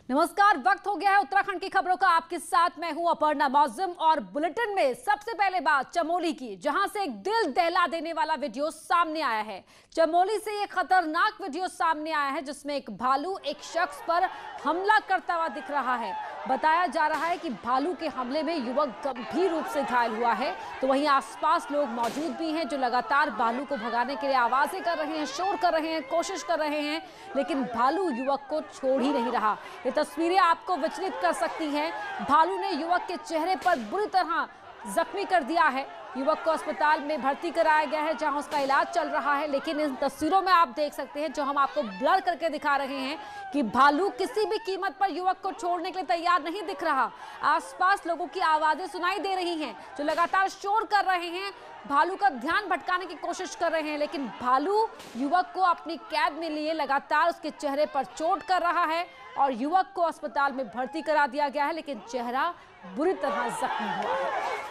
नमस्कार, वक्त हो गया है उत्तराखंड की खबरों का। आपके साथ मैं हूं अपर्णा मौजम और बुलेटिन में सबसे पहले बात चमोली की, जहां से एक दिल दहला देने वाला वीडियो सामने आया है। चमोली से एक खतरनाक वीडियो सामने आया है जिसमें एक भालू एक शख्स पर हमला करता हुआ दिख रहा है। बताया जा रहा है कि भालू के हमले में युवक गंभीर रूप से घायल हुआ है। तो वहीं आसपास लोग मौजूद भी हैं जो लगातार भालू को भगाने के लिए आवाजें कर रहे हैं, शोर कर रहे हैं, कोशिश कर रहे हैं, लेकिन भालू युवक को छोड़ ही नहीं रहा। ये तस्वीरें आपको विचलित कर सकती हैं। भालू ने युवक के चेहरे पर बुरी तरह जख्मी कर दिया है। युवक को अस्पताल में भर्ती कराया गया है जहां उसका इलाज चल रहा है। लेकिन इन तस्वीरों में आप देख सकते हैं, जो हम आपको ब्लर करके दिखा रहे हैं, कि भालू किसी भी कीमत पर युवक को छोड़ने के लिए तैयार नहीं दिख रहा। आसपास लोगों की आवाजें सुनाई दे रही हैं जो लगातार शोर कर रहे हैं, भालू का ध्यान भटकाने की कोशिश कर रहे हैं, लेकिन भालू युवक को अपनी कैद में लिए लगातार उसके चेहरे पर चोट कर रहा है और युवक को अस्पताल में भर्ती करा दिया गया है, लेकिन चेहरा बुरी तरह जख्मी हुआ है।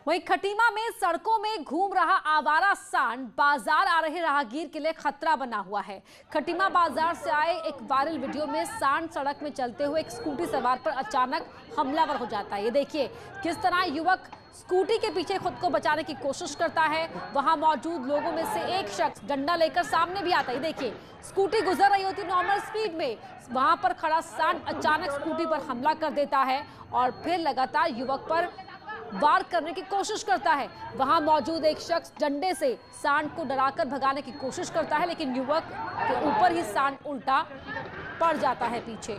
वहीं खटीमा में सड़कों में घूम रहा आवारा सांड बाजार आ रहे राहगीर के लिए खतरा बना हुआ है। खटीमा बाजार से आए एक वायरल वीडियो में सांड सड़क में चलते हुए एक स्कूटी सवार पर अचानक हमलावर हो जाता है। ये देखिए किस तरह युवक स्कूटी के पीछे खुद को बचाने की कोशिश करता है। वहां मौजूद लोगों में से एक शख्स डंडा लेकर सामने भी आता है। देखिए स्कूटी गुजर रही होती नॉर्मल स्पीड में, वहां पर खड़ा सांड अचानक स्कूटी पर हमला कर देता है और फिर लगातार युवक पर वार करने की कोशिश करता है। वहां मौजूद एक शख्स डंडे से सांड को डराकर भगाने की कोशिश करता है, लेकिन युवक के ऊपर ही सांड उल्टा पड़ जाता है पीछे।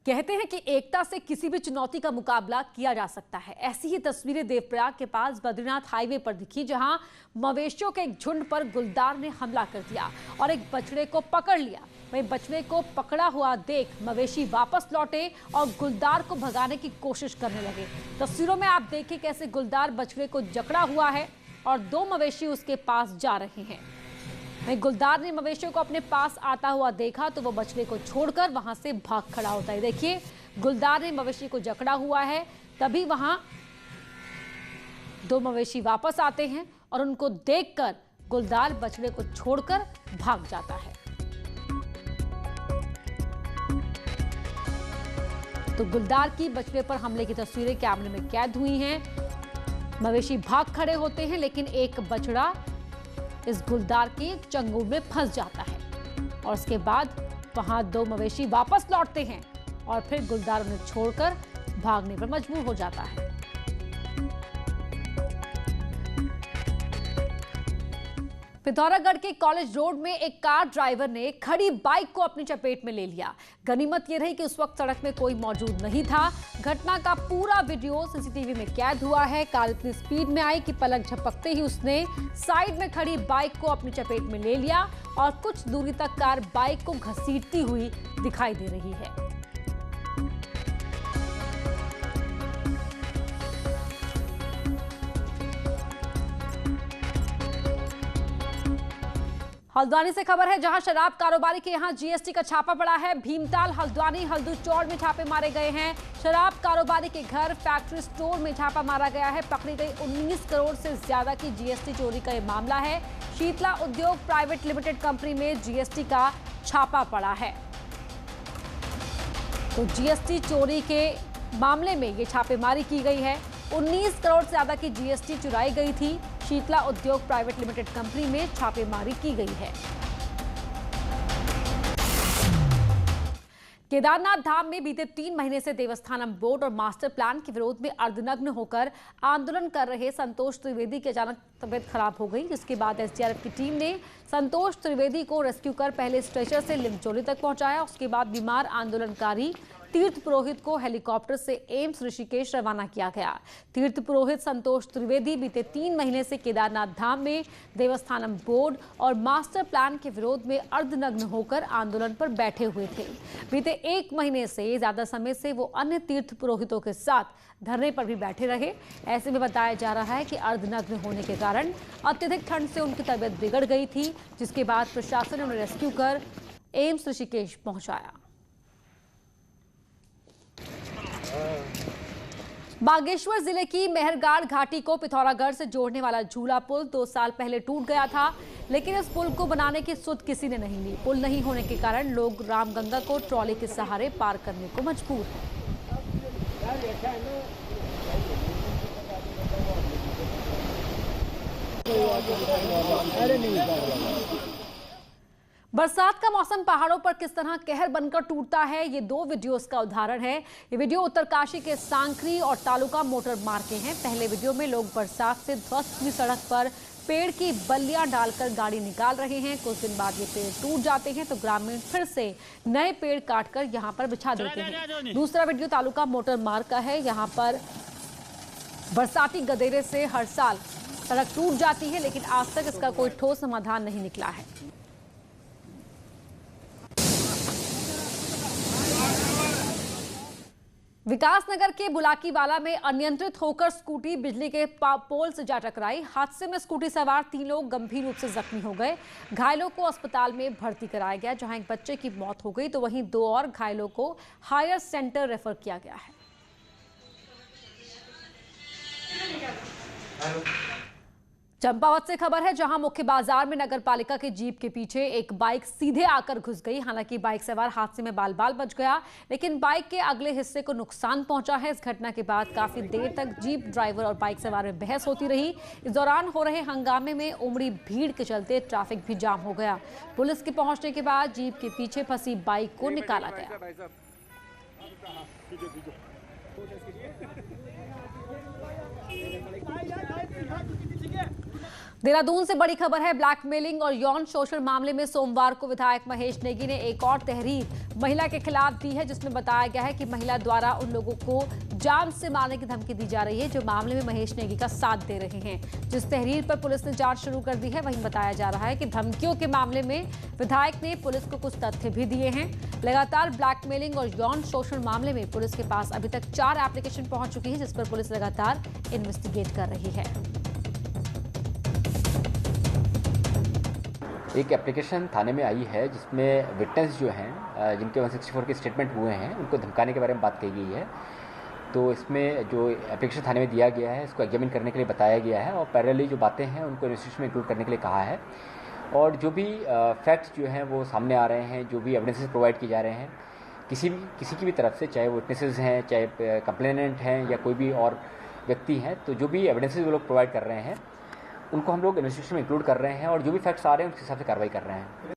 कहते हैं कि एकता से किसी भी चुनौती का मुकाबला किया जा सकता है। ऐसी ही तस्वीरें देवप्रयाग के पास बद्रीनाथ हाईवे पर दिखी, जहां मवेशियों के एक झुंड पर गुलदार ने हमला कर दिया और एक बछड़े को पकड़ लिया। वहीं बछड़े को पकड़ा हुआ देख मवेशी वापस लौटे और गुलदार को भगाने की कोशिश करने लगे। तस्वीरों में आप देखिए कैसे गुलदार बछड़े को जकड़ा हुआ है और दो मवेशी उसके पास जा रहे हैं। वहीं गुलदार ने मवेशियों को अपने पास आता हुआ देखा तो वो बछड़े को छोड़कर वहां से भाग खड़ा होता है। देखिए गुलदार ने मवेशी को जकड़ा हुआ है, तभी वहां दो मवेशी वापस आते हैं और उनको देखकर गुलदार बछड़े को छोड़कर भाग जाता है। तो गुलदार की बछड़े पर हमले की तस्वीरें कैमरे में कैद हुई हैं। मवेशी भाग खड़े होते हैं, लेकिन एक बछड़ा इस गुलदार के चंगुल में फंस जाता है और उसके बाद वहां दो मवेशी वापस लौटते हैं और फिर गुलदार उन्हें छोड़कर भागने पर मजबूर हो जाता है। पिथौरागढ़ के कॉलेज रोड में एक कार ड्राइवर ने खड़ी बाइक को अपनी चपेट में ले लिया। गनीमत ये रही कि उस वक्त सड़क में कोई मौजूद नहीं था। घटना का पूरा वीडियो सीसीटीवी में कैद हुआ है। कार इतनी स्पीड में आई कि पलक झपकते ही उसने साइड में खड़ी बाइक को अपनी चपेट में ले लिया और कुछ दूरी तक कार बाइक को घसीटती हुई दिखाई दे रही है। हल्द्वानी से खबर है, जहां शराब कारोबारी के यहां जीएसटी का छापा पड़ा है। भीमताल, हल्द्वानी, हल्दू चौड़ में छापे मारे गए हैं। शराब कारोबारी के घर, फैक्ट्री, स्टोर में छापा मारा गया है। पकड़ी गई 19 करोड़ से ज्यादा की जीएसटी चोरी का यह मामला है। शीतला उद्योग प्राइवेट लिमिटेड कंपनी में जीएसटी का छापा पड़ा है। तो जीएसटी चोरी के मामले में ये छापेमारी की गई है। 19 करोड़ से ज्यादा की जीएसटी चुराई गई थी। शीतला उद्योग प्राइवेट लिमिटेड कंपनी में छापेमारी की गई है। केदारनाथ धाम में बीते 3 महीने से देवस्थानम बोर्ड और मास्टर प्लान के विरोध में अर्धनग्न होकर आंदोलन कर रहे संतोष त्रिवेदी की अचानक तबीयत खराब हो गई, जिसके बाद एसडीआरएफ की टीम ने संतोष त्रिवेदी को रेस्क्यू कर पहले स्ट्रेचर से लिमचोली तक पहुंचाया। उसके बाद बीमार आंदोलनकारी तीर्थ पुरोहित को हेलीकॉप्टर से एम्स ऋषिकेश रवाना किया गया। तीर्थ पुरोहित संतोष त्रिवेदी बीते 3 महीने से केदारनाथ धाम में देवस्थानम बोर्ड और मास्टर प्लान के विरोध में अर्धनग्न होकर आंदोलन पर बैठे हुए थे। बीते 1 महीने से ज्यादा समय से वो अन्य तीर्थ पुरोहितों के साथ धरने पर भी बैठे रहे। ऐसे में बताया जा रहा है कि अर्धनग्न होने के कारण अत्यधिक ठंड से उनकी तबीयत बिगड़ गई थी, जिसके बाद प्रशासन ने उन्हें रेस्क्यू कर एम्स ऋषिकेश पहुंचाया। बागेश्वर जिले की मेहरगाड़ घाटी को पिथौरागढ़ से जोड़ने वाला झूला पुल 2 साल पहले टूट गया था, लेकिन इस पुल को बनाने की सुध किसी ने नहीं ली। पुल नहीं होने के कारण लोग रामगंगा को ट्रॉली के सहारे पार करने को मजबूर हैं। बरसात का मौसम पहाड़ों पर किस तरह कहर बनकर टूटता है, ये 2 वीडियोस का उदाहरण है। ये वीडियो उत्तरकाशी के सांकरी और तालुका मोटर मार्ग के हैं। पहले वीडियो में लोग बरसात से ध्वस्त हुई सड़क पर पेड़ की बल्लियां डालकर गाड़ी निकाल रहे हैं। कुछ दिन बाद ये पेड़ टूट जाते हैं तो ग्रामीण फिर से नए पेड़ काटकर यहाँ पर बिछा देते हैं। दूसरा वीडियो तालुका मोटर मार्ग का है। यहाँ पर बरसाती गदेरे से हर साल सड़क टूट जाती है, लेकिन आज तक इसका कोई ठोस समाधान नहीं निकला है। विकासनगर के बुलाकीवाला में अनियंत्रित होकर स्कूटी बिजली के पोल से जा टकराई। हादसे में स्कूटी सवार 3 लोग गंभीर रूप से जख्मी हो गए। घायलों को अस्पताल में भर्ती कराया गया, जहां एक बच्चे की मौत हो गई तो वहीं 2 और घायलों को हायर सेंटर रेफर किया गया है। चंपावत से खबर है, जहां मुख्य बाजार में नगर पालिका के जीप के पीछे एक बाइक सीधे आकर घुस गई। हालांकि बाइक सवार हादसे में बाल बाल बच गया, लेकिन बाइक के अगले हिस्से को नुकसान पहुंचा है। इस घटना के बाद काफी देर तक जीप ड्राइवर और बाइक सवार में बहस होती रही। इस दौरान हो रहे हंगामे में उमड़ी भीड़ के चलते ट्रैफिक भी जाम हो गया। पुलिस के पहुंचने के बाद जीप के पीछे फंसी बाइक को निकाला गया। देहरादून से बड़ी खबर है। ब्लैकमेलिंग और यौन शोषण मामले में सोमवार को विधायक महेश नेगी ने एक और तहरीर महिला के खिलाफ दी है, जिसमें बताया गया है कि महिला द्वारा उन लोगों को जान से मारने की धमकी दी जा रही है जो मामले में महेश नेगी का साथ दे रहे हैं। जिस तहरीर पर पुलिस ने जांच शुरू कर दी है, वहीं बताया जा रहा है कि धमकियों के मामले में विधायक ने पुलिस को कुछ तथ्य भी दिए हैं। लगातार ब्लैकमेलिंग और यौन शोषण मामले में पुलिस के पास अभी तक 4 एप्लीकेशन पहुंच चुकी है, जिस पर पुलिस लगातार इन्वेस्टिगेट कर रही है। एक एप्लीकेशन थाने में आई है जिसमें विटनेस जो हैं जिनके 164 के स्टेटमेंट हुए हैं, उनको धमकाने के बारे में बात कही गई है। तो इसमें जो एप्लीकेशन थाने में दिया गया है, इसको एग्जामिन करने के लिए बताया गया है और पैरेलली जो बातें हैं उनको इन्वेस्टिगेशन में इंक्लूड करने के लिए कहा है। और जो भी फैक्ट्स जो हैं वो सामने आ रहे हैं, जो भी एविडेंसेस प्रोवाइड किए जा रहे हैं किसी की भी तरफ से, चाहे वो विटनेसेस हैं, चाहे कंप्लेनेंट हैं या कोई भी और व्यक्ति हैं, तो जो भी एविडेंसेस वो लोग प्रोवाइड कर रहे हैं उनको हम लोग इन्वेस्टिगेशन में इंक्लूड कर रहे हैं और जो भी फैक्ट्स आ रहे हैं उसके हिसाब से कार्रवाई कर रहे हैं।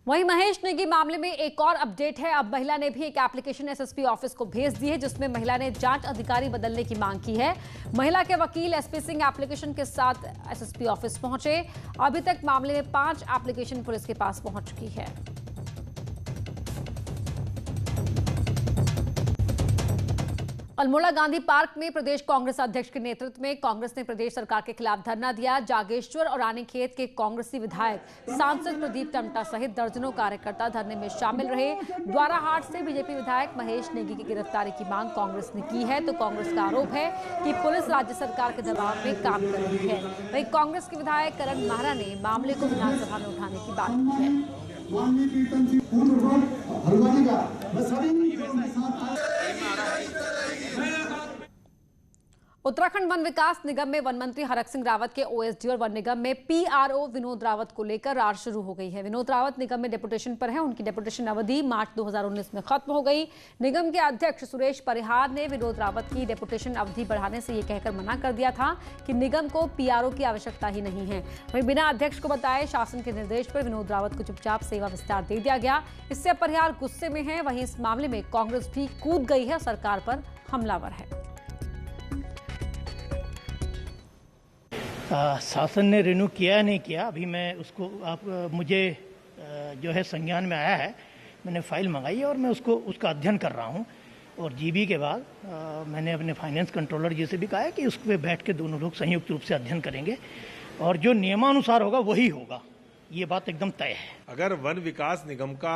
वहीं महेश नेगी मामले में एक और अपडेट है। अब महिला ने भी एक एप्लीकेशन एसएसपी ऑफिस को भेज दी है, जिसमें महिला ने जांच अधिकारी बदलने की मांग की है। महिला के वकील एसपी सिंह एप्लीकेशन के साथ एसएसपी ऑफिस पहुंचे। अभी तक मामले में 5 एप्लीकेशन पुलिस के पास पहुंच चुकी है। अल्मोड़ा गांधी पार्क में प्रदेश कांग्रेस अध्यक्ष के नेतृत्व में कांग्रेस ने प्रदेश सरकार के खिलाफ धरना दिया। जागेश्वर और रानीखेत के कांग्रेसी विधायक, सांसद प्रदीप टमटा सहित दर्जनों कार्यकर्ता धरने में शामिल रहे। द्वाराहाट से बीजेपी विधायक महेश नेगी की गिरफ्तारी की मांग कांग्रेस ने की है, तो कांग्रेस का आरोप है कि पुलिस राज्य सरकार के दबाव में काम कर रही है। वहीं कांग्रेस के विधायक करण महरा ने मामले को विधानसभा में उठाने की बात की है। उत्तराखंड वन विकास निगम में वन मंत्री हरक सिंह रावत के ओएसडी और वन निगम में पीआरओ विनोद रावत को लेकर रार शुरू हो गई है। विनोद रावत निगम में डेपुटेशन पर है। उनकी डेपुटेशन अवधि मार्च 2019 में खत्म हो गई। निगम के अध्यक्ष सुरेश परिहार ने विनोद रावत की डेपुटेशन अवधि बढ़ाने से यह कहकर मना कर दिया था कि निगम को पीआरओ की आवश्यकता ही नहीं है। वहीं बिना अध्यक्ष को बताए शासन के निर्देश पर विनोद रावत को चुपचाप सेवा विस्तार दे दिया गया। इससे परिहार गुस्से में है। वहीं इस मामले में कांग्रेस भी कूद गई है, सरकार पर हमलावर है। शासन ने रिन्यू किया नहीं किया, अभी मैं उसको मुझे जो है संज्ञान में आया है, मैंने फाइल मंगाई है और मैं उसका अध्ययन कर रहा हूँ। और जीबी के बाद मैंने अपने फाइनेंस कंट्रोलर जी से भी कहा है कि उस पर बैठ के दोनों लोग संयुक्त रूप से अध्ययन करेंगे और जो नियमानुसार होगा वही होगा, ये बात एकदम तय है। अगर वन विकास निगम का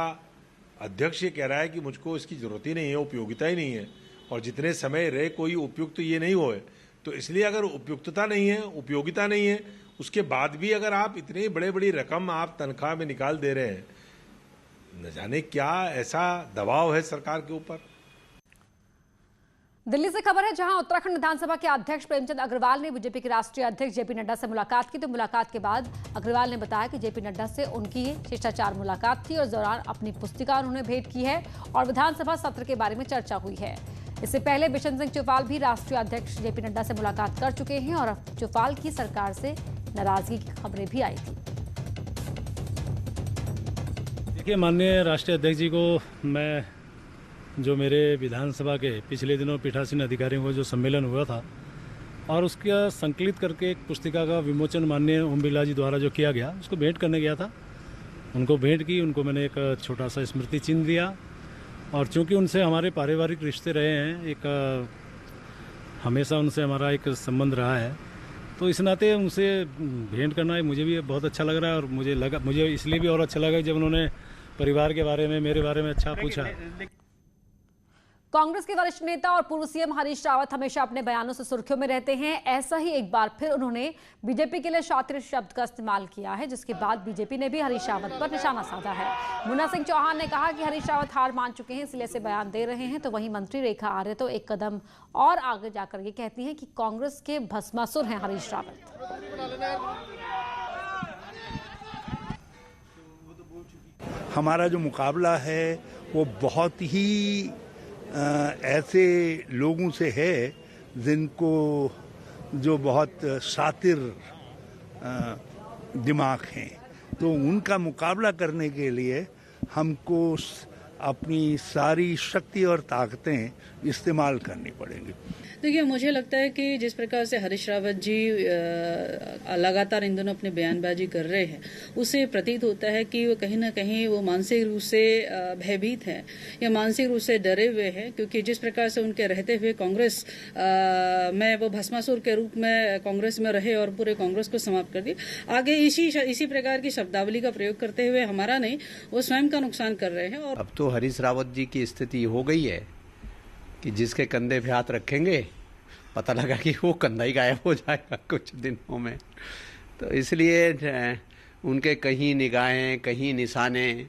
अध्यक्ष ये कह रहा है कि मुझको इसकी जरूरत ही नहीं है, उपयोगिता ही नहीं है, और जितने समय रहे कोई उपयुक्त ये नहीं होए, तो इसलिए अगर उपयुक्तता नहीं है, उपयोगिता नहीं है, उसके बाद भी अगर आप इतनी बड़ी रकम आप तनख्वाह में निकाल दे रहे हैं, न जाने क्या ऐसा दबाव है सरकार के ऊपर। दिल्ली से खबर है, जहां उत्तराखंड विधानसभा के अध्यक्ष प्रेमचंद अग्रवाल ने बीजेपी के राष्ट्रीय अध्यक्ष जेपी नड्डा से मुलाकात की। तो मुलाकात के बाद अग्रवाल ने बताया कि जेपी नड्डा से उनकी ये शिष्टाचार मुलाकात थी और इस दौरान अपनी पुस्तिका उन्होंने भेंट की है और विधानसभा सत्र के बारे में चर्चा हुई है। इससे पहले बिशन सिंह चौपाल भी राष्ट्रीय अध्यक्ष जेपी नड्डा से मुलाकात कर चुके हैं और चौपाल की सरकार से नाराजगी की खबरें भी आई थी। देखिए, माननीय राष्ट्रीय अध्यक्ष जी को मैं जो मेरे विधानसभा के पिछले दिनों पीठासीन अधिकारियों का जो सम्मेलन हुआ था और उसका संकलित करके एक पुस्तिका का विमोचन माननीय ओम बिरला जी द्वारा जो किया गया, उसको भेंट करने गया था। उनको भेंट की, उनको मैंने एक छोटा सा स्मृति चिन्ह दिया और चूंकि उनसे हमारे पारिवारिक रिश्ते रहे हैं, एक हमेशा उनसे हमारा एक संबंध रहा है, तो इस नाते उनसे भेंट करना मुझे भी बहुत अच्छा लग रहा है। और मुझे इसलिए भी और अच्छा लगा जब उन्होंने परिवार के बारे में, मेरे बारे में अच्छा पूछा। कांग्रेस के वरिष्ठ नेता और पूर्व सीएम हरीश रावत हमेशा अपने बयानों से सुर्खियों में रहते हैं। ऐसा ही एक बार फिर उन्होंने बीजेपी के लिए शातिर शब्द का इस्तेमाल किया है, जिसके बाद बीजेपी ने भी हरीश रावत पर निशाना साधा है। मुन्ना सिंह चौहान ने कहा कि हरीश रावत हार मान चुके हैं, इसलिए ऐसे बयान दे रहे हैं। तो वहीं मंत्री रेखा आर्य तो एक कदम और आगे जाकर ये कहती हैं कि कांग्रेस के भस्मासुर हैं हरीश रावत। हमारा जो मुकाबला है वो बहुत ही ऐसे लोगों से है जिनको जो बहुत शातिर दिमाग हैं, तो उनका मुकाबला करने के लिए हमको अपनी सारी शक्ति और ताकतें इस्तेमाल करनी पड़ेंगी। देखिए, मुझे लगता है कि जिस प्रकार से हरीश रावत जी लगातार इन दोनों अपने बयानबाजी कर रहे हैं, उससे प्रतीत होता है कि वो कहीं ना कहीं वो मानसिक रूप से भयभीत हैं या मानसिक रूप से डरे हुए हैं, क्योंकि जिस प्रकार से उनके रहते हुए कांग्रेस में वो भस्मासुर के रूप में कांग्रेस में रहे और पूरे कांग्रेस को समाप्त कर दिया। आगे इसी प्रकार की शब्दावली का प्रयोग करते हुए हमारा नहीं, वो स्वयं का नुकसान कर रहे हैं। और अब तो हरीश रावत जी की स्थिति हो गई है कि जिसके कंधे पे हाथ रखेंगे पता लगा कि वो कंधा ही गायब हो जाएगा कुछ दिनों में। तो इसलिए उनके कहीं निगाहें, कहीं निशाने,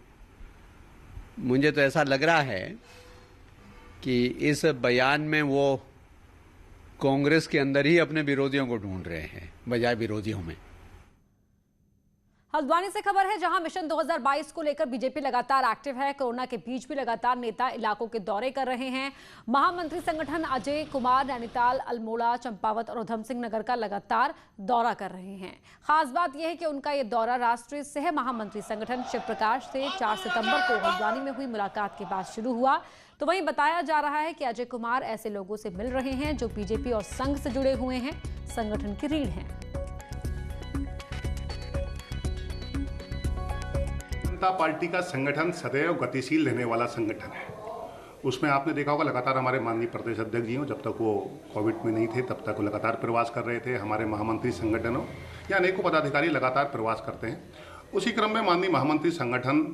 मुझे तो ऐसा लग रहा है कि इस बयान में वो कांग्रेस के अंदर ही अपने विरोधियों को ढूंढ रहे हैं बजाय विरोधियों में। हल्द्वानी से खबर है, जहां मिशन 2022 को लेकर बीजेपी लगातार एक्टिव है। कोरोना के बीच भी लगातार नेता इलाकों के दौरे कर रहे हैं। महामंत्री संगठन अजय कुमार नैनीताल, अल्मोड़ा, चंपावत और उधम सिंह नगर का लगातार दौरा कर रहे हैं। खास बात यह है कि उनका ये दौरा राष्ट्रीय सह महामंत्री संगठन शिव प्रकाश से 4 सितंबर को हल्द्वानी में हुई मुलाकात के बाद शुरू हुआ। तो वहीं बताया जा रहा है कि अजय कुमार ऐसे लोगों से मिल रहे हैं जो बीजेपी और संघ से जुड़े हुए हैं, संगठन की रीढ़ हैं। जनता पार्टी का संगठन सदैव गतिशील रहने वाला संगठन है। उसमें आपने देखा होगा लगातार हमारे माननीय प्रदेश अध्यक्ष जी हों, जब तक वो कोविड में नहीं थे तब तक वो लगातार प्रवास कर रहे थे। हमारे महामंत्री संगठनों या अनेकों पदाधिकारी लगातार प्रवास करते हैं। उसी क्रम में माननीय महामंत्री संगठन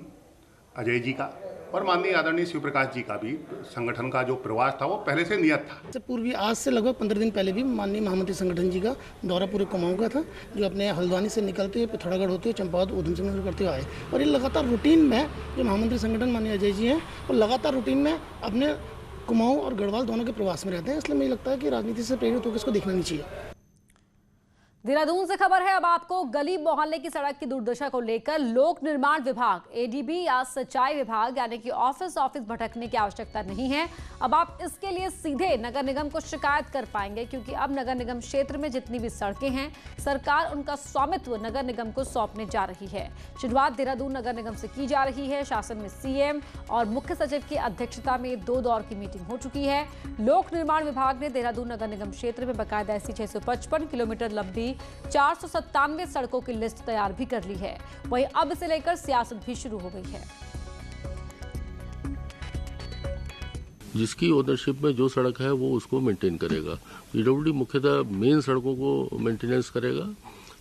अजय जी का और माननीय आदरणीय शिव प्रकाश जी का भी संगठन का जो प्रवास था वो पहले से नियत था। पूर्वी आज से लगभग 15 दिन पहले भी माननीय महामंत्री संगठन जी का दौरा पूरे कुमाऊं का था, जो अपने हल्द्वानी से निकलते हुए पिथौरागढ़ होते हुए चंपावत उधम सिंह नगर करते हुए आए। और ये लगातार रूटीन में जो महामंत्री संगठन माननीय अजय जी हैं, वो लगातार रूटीन में अपने कुमाऊं और गढ़वाल दोनों के प्रवास में रहते हैं। इसलिए मुझे लगता है कि राजनीति से प्रेरित होकर इसको देखना नहीं चाहिए। देहरादून से खबर है, अब आपको गली मोहल्ले की सड़क की दुर्दशा को लेकर लोक निर्माण विभाग, एडीबी या सिंचाई विभाग यानी कि ऑफिस भटकने की आवश्यकता नहीं है। अब आप इसके लिए सीधे नगर निगम को शिकायत कर पाएंगे, क्योंकि अब नगर निगम क्षेत्र में जितनी भी सड़कें हैं, सरकार उनका स्वामित्व नगर निगम को सौंपने जा रही है। शुरुआत देहरादून नगर निगम से की जा रही है। शासन में सीएम और मुख्य सचिव की अध्यक्षता में 2 दौर की मीटिंग हो चुकी है। लोक निर्माण विभाग ने देहरादून नगर निगम क्षेत्र में बकायदा ऐसी 655 किलोमीटर लंबी 497 सड़कों की लिस्ट तैयार भी कर ली है। वहीं अब इसे लेकर सियासत भी शुरू हो गई है। जिसकी ओनरशिप में जो सड़क है वो उसको मेंटेन करेगा। पीडब्ल्यूडी मुख्यतः मेन सड़कों को मेंटेनेंस करेगा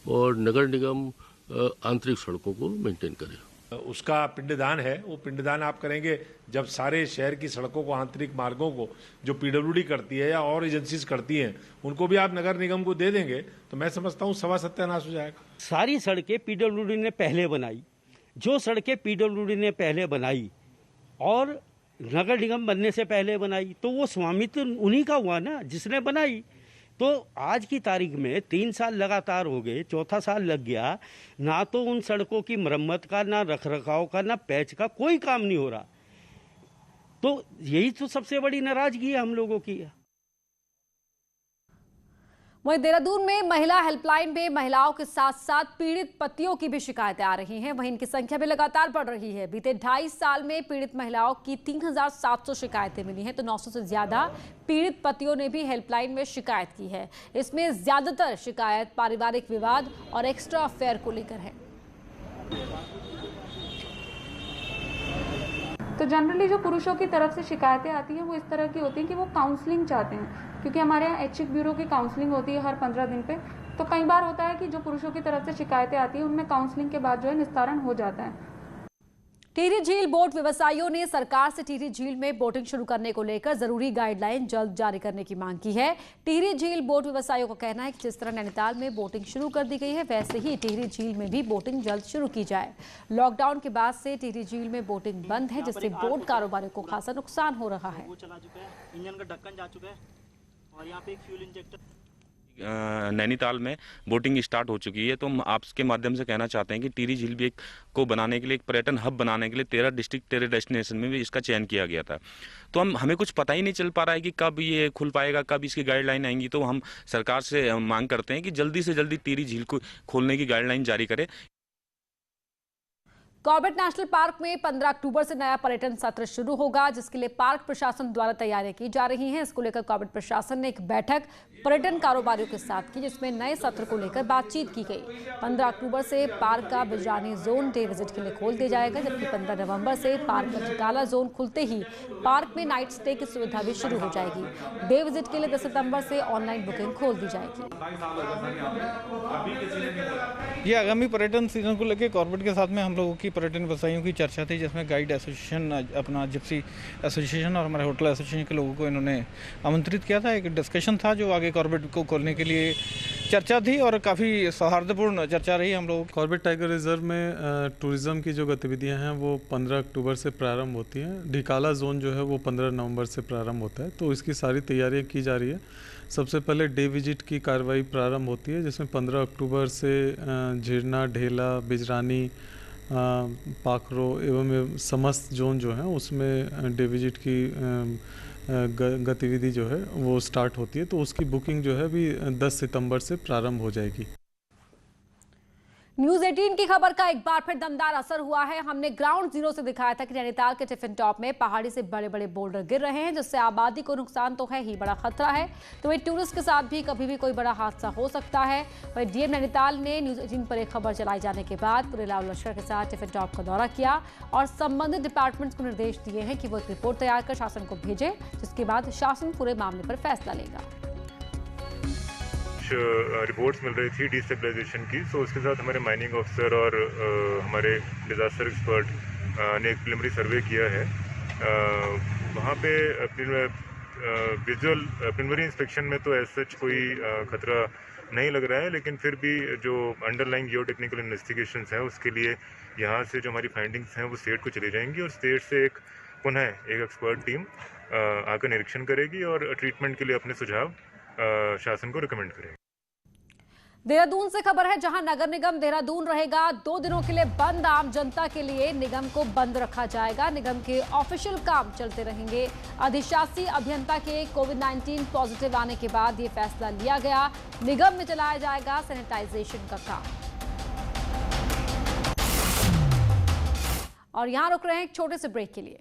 और नगर निगम आंतरिक सड़कों को मेंटेन करेगा। उसका पिंडदान है, वो पिंडदान आप करेंगे जब सारे शहर की सड़कों को, आंतरिक मार्गों को जो पीडब्ल्यूडी करती है या और एजेंसीज करती हैं, उनको भी आप नगर निगम को दे देंगे तो मैं समझता हूँ सवा सत्यानाश हो जाएगा। सारी सड़कें पीडब्ल्यूडी ने पहले बनाई, जो सड़कें पीडब्ल्यूडी ने पहले बनाई और नगर निगम बनने से पहले बनाई, तो वो स्वामित्व उन्हीं का हुआ ना, जिसने बनाई। तो आज की तारीख में 3 साल लगातार हो गए, चौथा साल लग गया, ना तो उन सड़कों की मरम्मत का, ना रखरखाव का, ना पैच का कोई काम नहीं हो रहा। तो यही तो सबसे बड़ी नाराजगी है हम लोगों की। वहीं देहरादून में महिला हेल्पलाइन में महिलाओं के साथ साथ पीड़ित पतियों की भी शिकायतें आ रही हैं। वहीं इनकी संख्या भी लगातार बढ़ रही है। बीते 2.5 साल में पीड़ित महिलाओं की 3700 शिकायतें मिली हैं, तो 900 से ज्यादा पीड़ित पतियों ने भी हेल्पलाइन में शिकायत की है। इसमें ज्यादातर शिकायत पारिवारिक विवाद और एक्स्ट्रा अफेयर को लेकर है। तो जनरली जो पुरुषों की तरफ से शिकायतें आती हैं वो इस तरह की होती हैं कि वो काउंसलिंग चाहते हैं, क्योंकि हमारे यहाँ ऐच्छिक ब्यूरो की काउंसलिंग होती है हर 15 दिन पे। तो कई बार होता है कि जो पुरुषों की तरफ से शिकायतें आती हैं उनमें काउंसलिंग के बाद जो है निस्तारण हो जाता है। टिहरी झील बोट व्यवसायियों ने सरकार से टिहरी झील में बोटिंग शुरू करने को लेकर जरूरी गाइडलाइन जल्द जारी करने की मांग की है। टिहरी झील बोट व्यवसायियों का कहना है कि जिस तरह नैनीताल में बोटिंग शुरू कर दी गई है, वैसे ही टिहरी झील में भी बोटिंग जल्द शुरू की जाए। लॉकडाउन के बाद से टिहरी झील में बोटिंग बंद है, जिससे बोट कारोबारियों को खासा नुकसान हो रहा है। इंजन का ढक्कन जा चुका है और यहाँ पे एक फ्यूल इंजेक्टर। नैनीताल में बोटिंग स्टार्ट हो चुकी है, तो हम आपके माध्यम से कहना चाहते हैं कि टिहरी झील भी को बनाने के लिए, एक पर्यटन हब बनाने के लिए 13 डिस्ट्रिक्ट 13 डेस्टिनेशन में भी इसका चयन किया गया था। तो हमें कुछ पता ही नहीं चल पा रहा है कि कब ये खुल पाएगा, कब इसकी गाइडलाइन आएंगी। तो हम सरकार से मांग करते हैं कि जल्दी से जल्दी टिहरी झील को खोलने की गाइडलाइन जारी करे। कॉर्बेट नेशनल पार्क में 15 अक्टूबर से नया पर्यटन सत्र शुरू होगा, जिसके लिए पार्क प्रशासन द्वारा तैयारियां की जा रही हैं। इसको लेकर कॉर्बेट प्रशासन ने एक बैठक पर्यटन कारोबारियों के साथ की, जिसमें नए सत्र को लेकर बातचीत की गई। 15 अक्टूबर से पार्क का बिजरानी जोन डे विजिट के लिए खोल दिया जाएगा, जबकि 15 नवंबर से पार्क का चिटाला जोन खुलते ही पार्क में नाइट स्टे की सुविधा भी शुरू हो जाएगी। डे विजिट के लिए 10 सितंबर से ऑनलाइन बुकिंग खोल दी जाएगी। ये आगामी पर्यटन सीजन को लेकर कॉर्बेट के साथ में हम लोगों की पर्यटन व्यवसायियों की चर्चा थी, जिसमें गाइड एसोसिएशन, अपना जिप्सी एसोसिएशन और हमारे होटल एसोसिएशन के लोगों को इन्होंने आमंत्रित किया था। एक डिस्कशन था जो आगे कॉर्बेट को खोलने के लिए चर्चा थी और काफ़ी सौहार्दपूर्ण चर्चा रही हम लोगों की। कॉर्बेट टाइगर रिजर्व में टूरिज़्म की जो गतिविधियां हैं वो 15 अक्टूबर से प्रारंभ होती हैं। ढिकाला जोन जो है वो 15 नवंबर से प्रारंभ होता है, तो इसकी सारी तैयारियां की जा रही है। सबसे पहले डे विजिट की कार्रवाई प्रारंभ होती है, जिसमें 15 अक्टूबर से झिरना, ढेला, बिजरानी, पाखरो एवं समस्त जोन जो है उसमें डे विजिट की गतिविधि जो है वो स्टार्ट होती है। तो उसकी बुकिंग जो है अभी 10 सितंबर से प्रारंभ हो जाएगी। न्यूज 18 की खबर का एक बार फिर दमदार असर हुआ है। हमने ग्राउंड जीरो से दिखाया था कि नैनीताल के टिफिन टॉप में पहाड़ी से बड़े बड़े बोल्डर गिर रहे हैं, जिससे आबादी को नुकसान तो है ही, बड़ा खतरा है। तो वही टूरिस्ट के साथ भी कभी भी कोई बड़ा हादसा हो सकता है। वही डीएम नैनीताल ने न्यूज 18 पर एक खबर चलाई जाने के बाद पूरे लाल लश्कर के साथ टिफिन टॉप का दौरा किया और संबंधित डिपार्टमेंट्स को निर्देश दिए हैं कि वो एक रिपोर्ट तैयार कर शासन को भेजे, जिसके बाद शासन पूरे मामले पर फैसला लेगा। रिपोर्ट्स मिल रही थी डिस्टेबलाइजेशन की, सो उसके साथ हमारे माइनिंग ऑफिसर और हमारे डिज़ास्टर एक्सपर्ट ने एक प्रिलिमिनरी सर्वे किया है। वहाँ पे विजुअल प्रिलिमिनरी इंस्पेक्शन में तो ऐसा कोई खतरा नहीं लग रहा है, लेकिन फिर भी जो अंडरलाइंग जियो टेक्निकल इन्वेस्टिगेशंस हैं उसके लिए यहाँ से जो हमारी फाइंडिंग्स हैं वो स्टेट को चली जाएंगी और स्टेट से पुनः एक एक्सपर्ट टीम आकर निरीक्षण करेगी और ट्रीटमेंट के लिए अपने सुझाव शासन को रिकमेंड करेंगे। देहरादून से खबर है, जहां नगर निगम देहरादून रहेगा 2 दिनों के लिए बंद। आम जनता के लिए निगम को बंद रखा जाएगा। निगम के ऑफिशियल काम चलते रहेंगे। अधिशासी अभियंता के कोविड-19 पॉजिटिव आने के बाद ये फैसला लिया गया। निगम में चलाया जाएगा सैनिटाइजेशन का काम। और यहां रुक रहे हैं एक छोटे से ब्रेक के लिए।